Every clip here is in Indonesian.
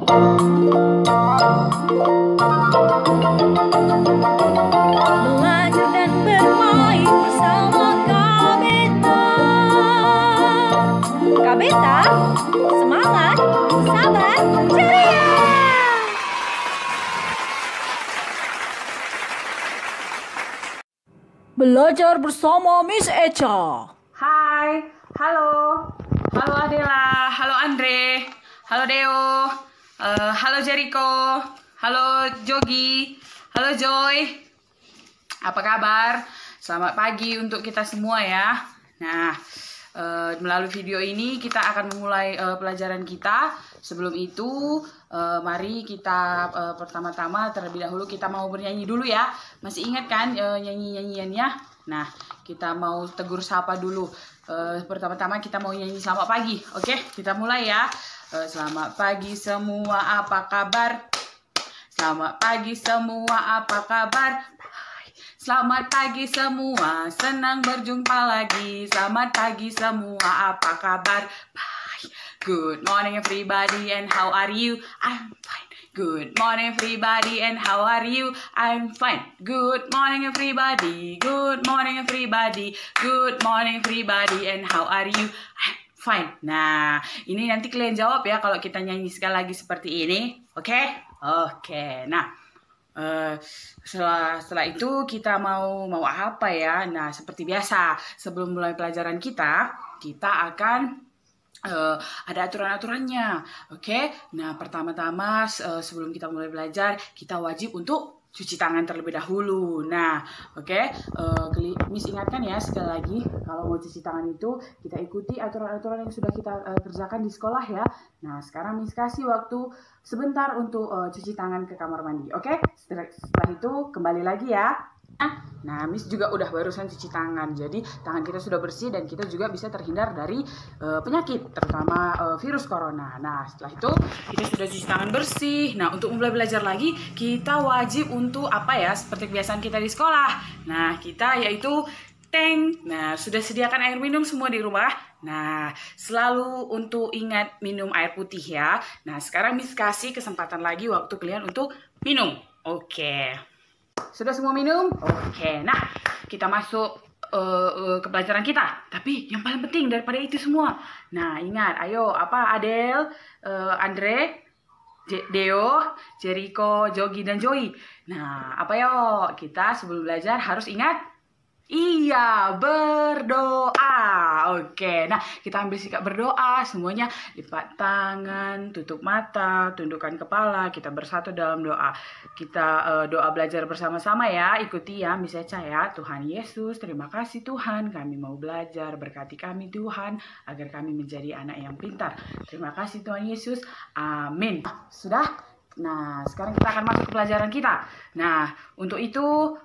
Belajar dan bermain bersama Kabeta. Kabeta, semangat, sabar, ceria. Belajar bersama Miss Echa. Hai, halo Adela, halo Andre, halo Deo, halo Jericho, halo Jogi, halo Joy. Apa kabar? Selamat pagi untuk kita semua ya. Nah, melalui video ini kita akan memulai pelajaran kita. Sebelum itu, mari kita pertama-tama terlebih dahulu kita mau bernyanyi dulu ya. Masih ingat kan nyanyi-nyanyiannya? Nah, kita mau tegur sapa dulu. Pertama-tama kita mau nyanyi selamat pagi. Oke, kita mulai ya. Selamat pagi semua, apa kabar? Selamat pagi semua, apa kabar? Selamat pagi semua, senang berjumpa lagi. Selamat pagi semua, apa kabar? Bye. Good morning everybody and how are you? I'm fine. Good morning everybody and how are you? I'm fine. Good morning everybody. Good morning everybody. Good morning everybody and how are you? I'm fine. Nah, ini nanti kalian jawab ya kalau kita nyanyi sekali lagi seperti ini. Oke? Oke. Nah, setelah itu kita mau apa ya? Nah, seperti biasa, sebelum mulai pelajaran kita akan ada aturan-aturannya. Oke? Nah, pertama-tama sebelum kita mulai belajar, kita wajib untuk cuci tangan terlebih dahulu. Nah, oke, Miss ingatkan ya sekali lagi, kalau mau cuci tangan itu kita ikuti aturan-aturan yang sudah kita kerjakan di sekolah ya. Nah, sekarang Miss kasih waktu sebentar untuk cuci tangan ke kamar mandi. Oke? Setelah itu kembali lagi ya. Nah, Miss juga udah barusan cuci tangan, jadi tangan kita sudah bersih dan kita juga bisa terhindar dari penyakit, terutama virus corona. Nah, setelah itu kita sudah cuci tangan bersih. Nah, untuk mulai belajar lagi, kita wajib untuk apa ya, seperti kebiasaan kita di sekolah. Nah, kita yaitu tank. Nah, sudah sediakan air minum semua di rumah. Nah, selalu untuk ingat minum air putih ya. Nah, sekarang Miss kasih kesempatan lagi waktu kalian untuk minum. Oke. Sudah semua minum? Oke, nah kita masuk ke pelajaran kita. Tapi yang paling penting daripada itu semua, nah ingat, ayo apa Adel, Andre, Deo, Jericho, Jogi dan Joy. Nah apa yuk, kita sebelum belajar harus ingat, iya, berdoa. Oke, nah kita ambil sikap berdoa. Semuanya lipat tangan, tutup mata, tundukkan kepala. Kita bersatu dalam doa. Kita doa belajar bersama-sama ya. Ikuti ya, Miss Echa ya. Tuhan Yesus, terima kasih Tuhan. Kami mau belajar. Berkati kami Tuhan, agar kami menjadi anak yang pintar. Terima kasih Tuhan Yesus. Amin. Sudah? Nah, sekarang kita akan masuk ke pelajaran kita. Nah, untuk itu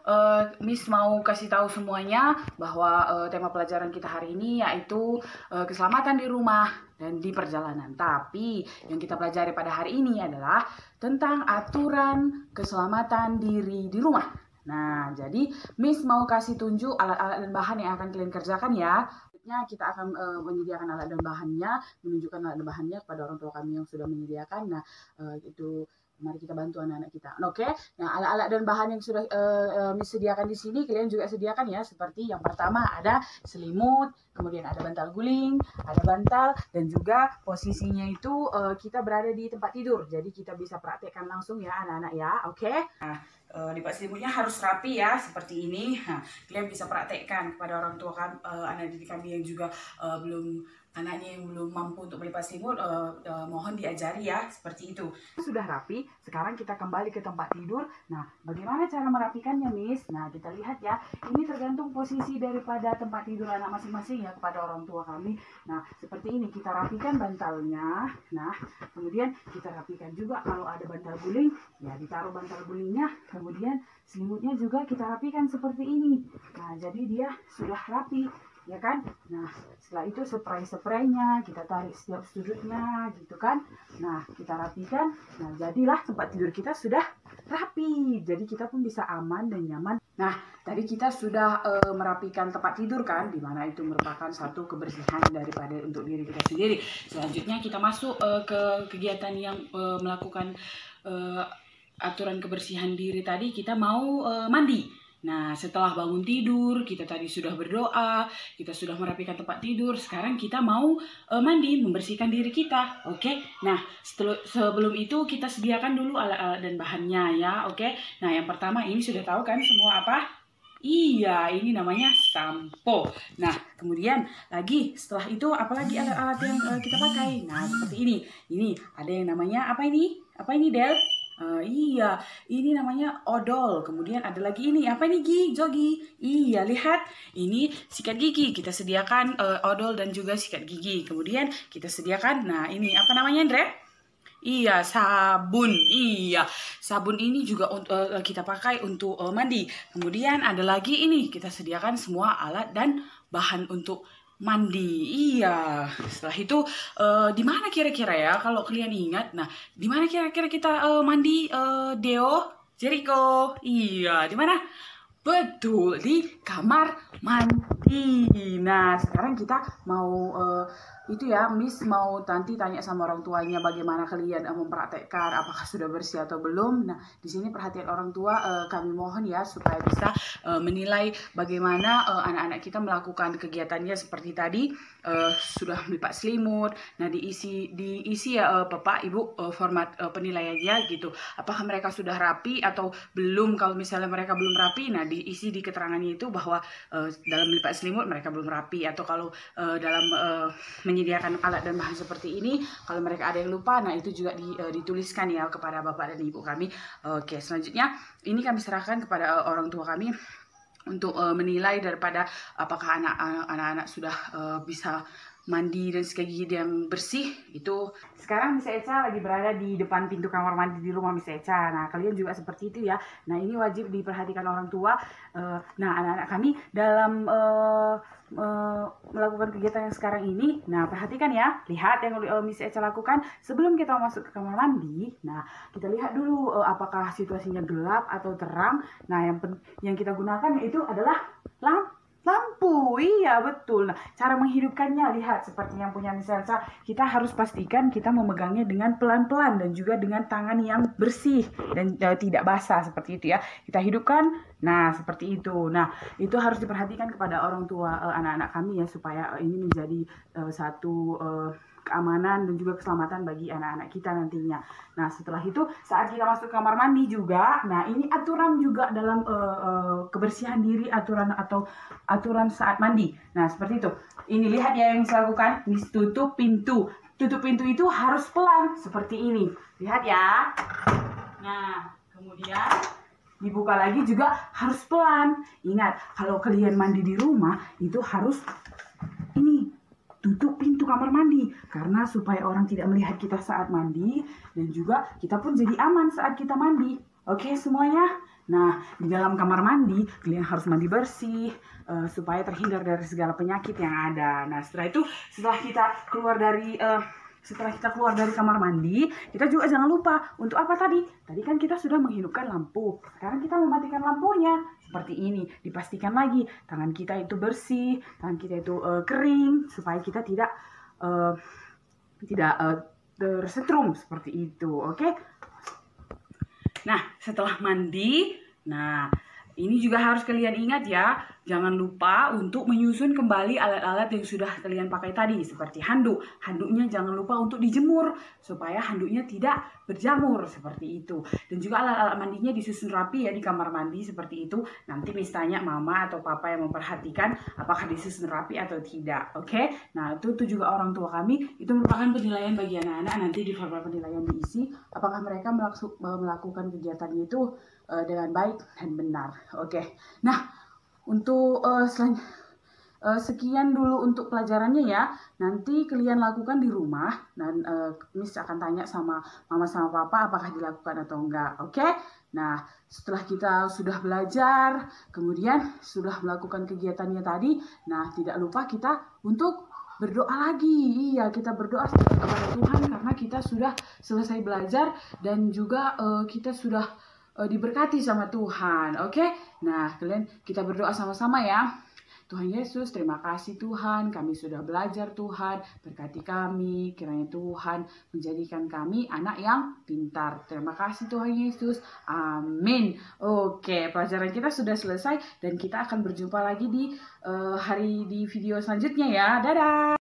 Miss mau kasih tahu semuanya bahwa tema pelajaran kita hari ini yaitu keselamatan di rumah dan di perjalanan. Tapi yang kita pelajari pada hari ini adalah tentang aturan keselamatan diri di rumah. Nah, jadi Miss mau kasih tunjuk alat-alat dan bahan yang akan kalian kerjakan ya. Kita akan menyediakan alat dan bahannya, menunjukkan alat dan bahannya kepada orang tua kami yang sudah menyediakan. Nah, itu mari kita bantu anak-anak kita. Oke. Nah, alat-alat dan bahan yang sudah Miss sediakan di sini kalian juga sediakan ya. Seperti yang pertama ada selimut, kemudian ada bantal guling, ada bantal, dan juga posisinya itu kita berada di tempat tidur. Jadi kita bisa praktekkan langsung ya anak-anak ya. Oke. Nah, lipat selimutnya harus rapi ya, seperti ini. Nah, kalian bisa praktekkan kepada orang tua anak didik kami yang juga anaknya yang belum mampu untuk melipat selimut, mohon diajari ya, seperti itu. Sudah rapi, sekarang kita kembali ke tempat tidur. Nah, bagaimana cara merapikannya, Miss? Nah, kita lihat ya, ini tergantung posisi daripada tempat tidur anak masing-masing ya, kepada orang tua kami. Nah, seperti ini, kita rapikan bantalnya. Nah, kemudian kita rapikan juga kalau ada bantal guling, ya ditaruh bantal gulingnya. Kemudian selimutnya juga kita rapikan seperti ini. Nah, jadi dia sudah rapi, ya kan? Nah, setelah itu spray-spraynya kita tarik setiap sudutnya gitu kan. Nah, kita rapikan. Nah, jadilah tempat tidur kita sudah rapi. Jadi kita pun bisa aman dan nyaman. Nah, tadi kita sudah merapikan tempat tidur kan, di mana itu merupakan satu kebersihan daripada untuk diri kita sendiri. Selanjutnya kita masuk ke kegiatan yang melakukan aturan kebersihan diri tadi. Kita mau mandi. Nah, setelah bangun tidur, kita tadi sudah berdoa, kita sudah merapikan tempat tidur, sekarang kita mau mandi, membersihkan diri kita, oke? Nah, sebelum itu kita sediakan dulu alat-alat dan bahannya ya, oke? Nah, yang pertama ini sudah tahu kan semua apa? Iya, ini namanya sampo. Nah, kemudian lagi setelah itu apalagi alat-alat yang kita pakai? Nah, seperti ini. Ini ada yang namanya apa ini? Apa ini, Del? Iya, ini namanya odol. Kemudian ada lagi ini, apa ini Jogi? Iya, lihat, ini sikat gigi. Kita sediakan odol dan juga sikat gigi. Kemudian kita sediakan, nah ini apa namanya, Andre? Iya, sabun. Iya, sabun ini juga kita pakai untuk mandi. Kemudian ada lagi ini, kita sediakan semua alat dan bahan untuk mandi. Iya. Setelah itu di mana kira-kira ya kalau kalian ingat? Nah, di mana kira-kira kita mandi Deo, Jericho? Iya, di mana? Betul, di kamar mandi. Nah, sekarang kita mau itu ya, Miss mau nanti tanya sama orang tuanya bagaimana kalian mempraktekkan, apakah sudah bersih atau belum. Nah, di sini perhatian orang tua kami mohon ya supaya bisa menilai bagaimana anak-anak kita melakukan kegiatannya seperti tadi. Sudah melipat selimut. Nah, diisi ya Bapak Ibu format penilaiannya gitu. Apakah mereka sudah rapi atau belum? Kalau misalnya mereka belum rapi, nah diisi di keterangannya itu bahwa dalam melipat selimut mereka belum rapi, atau kalau dalam menyediakan alat dan bahan seperti ini, kalau mereka ada yang lupa, nah itu juga dituliskan ya kepada Bapak dan Ibu kami. Oke, selanjutnya ini kami serahkan kepada orang tua kami untuk menilai daripada apakah anak-anak sudah bisa mandi dan sikat gigi yang bersih. Itu sekarang Miss Echa lagi berada di depan pintu kamar mandi di rumah Miss Echa. Nah, kalian juga seperti itu ya. Nah, ini wajib diperhatikan orang tua. Nah, anak-anak kami dalam melakukan kegiatan yang sekarang ini, nah perhatikan ya, lihat yang Miss Echa lakukan sebelum kita masuk ke kamar mandi. Nah, kita lihat dulu apakah situasinya gelap atau terang. Nah, yang kita gunakan yaitu adalah lampu. Iya, betul. Nah, cara menghidupkannya lihat seperti yang punya Miss Elsa. Kita harus pastikan kita memegangnya dengan pelan-pelan dan juga dengan tangan yang bersih dan tidak basah seperti itu ya. Kita hidupkan. Nah, seperti itu. Nah, itu harus diperhatikan kepada orang tua anak-anak kami ya, supaya ini menjadi satu keamanan dan juga keselamatan bagi anak-anak kita nantinya. Nah, setelah itu saat kita masuk kamar mandi juga, nah ini aturan juga dalam kebersihan diri, aturan saat mandi. Nah, seperti itu. Ini lihat ya yang saya lakukan, ini tutup pintu. Tutup pintu itu harus pelan seperti ini. Lihat ya. Nah, kemudian dibuka lagi juga harus pelan. Ingat, kalau kalian mandi di rumah itu harus ini tutup pintu kamar mandi, karena supaya orang tidak melihat kita saat mandi dan juga kita pun jadi aman saat kita mandi. Oke semuanya. Nah, di dalam kamar mandi kalian harus mandi bersih supaya terhindar dari segala penyakit yang ada. Nah, setelah kita keluar dari kamar mandi, kita juga jangan lupa untuk apa tadi? Tadi kan kita sudah menghidupkan lampu. Sekarang kita mematikan lampunya. Seperti ini. Dipastikan lagi tangan kita itu bersih, tangan kita itu kering, supaya kita tidak tersetrum seperti itu. Oke? Nah, setelah mandi, nah ini juga harus kalian ingat ya, jangan lupa untuk menyusun kembali alat-alat yang sudah kalian pakai tadi, seperti handuk. Handuknya jangan lupa untuk dijemur, supaya handuknya tidak berjamur, seperti itu. Dan juga alat-alat mandinya disusun rapi ya di kamar mandi, seperti itu. Nanti misalnya mama atau papa yang memperhatikan apakah disusun rapi atau tidak, oke? Nah, itu juga orang tua kami, itu merupakan penilaian bagi anak-anak. Nanti di formulir penilaian diisi, apakah mereka melakukan kegiatannya itu dengan baik dan benar. Oke. Nah, untuk sekian dulu untuk pelajarannya ya. Nanti kalian lakukan di rumah dan Miss akan tanya sama mama sama papa apakah dilakukan atau enggak. Oke? Nah, setelah kita sudah belajar, kemudian sudah melakukan kegiatannya tadi, nah tidak lupa kita untuk berdoa lagi. Iya, kita berdoa kepada Tuhan karena kita sudah selesai belajar dan juga kita sudah diberkati sama Tuhan. Oke? Nah, kita berdoa sama-sama ya. Tuhan Yesus, terima kasih Tuhan, kami sudah belajar Tuhan, berkati kami, kiranya Tuhan menjadikan kami anak yang pintar. Terima kasih Tuhan Yesus, amin. Oke, pelajaran kita sudah selesai dan kita akan berjumpa lagi di video selanjutnya ya. Dadah!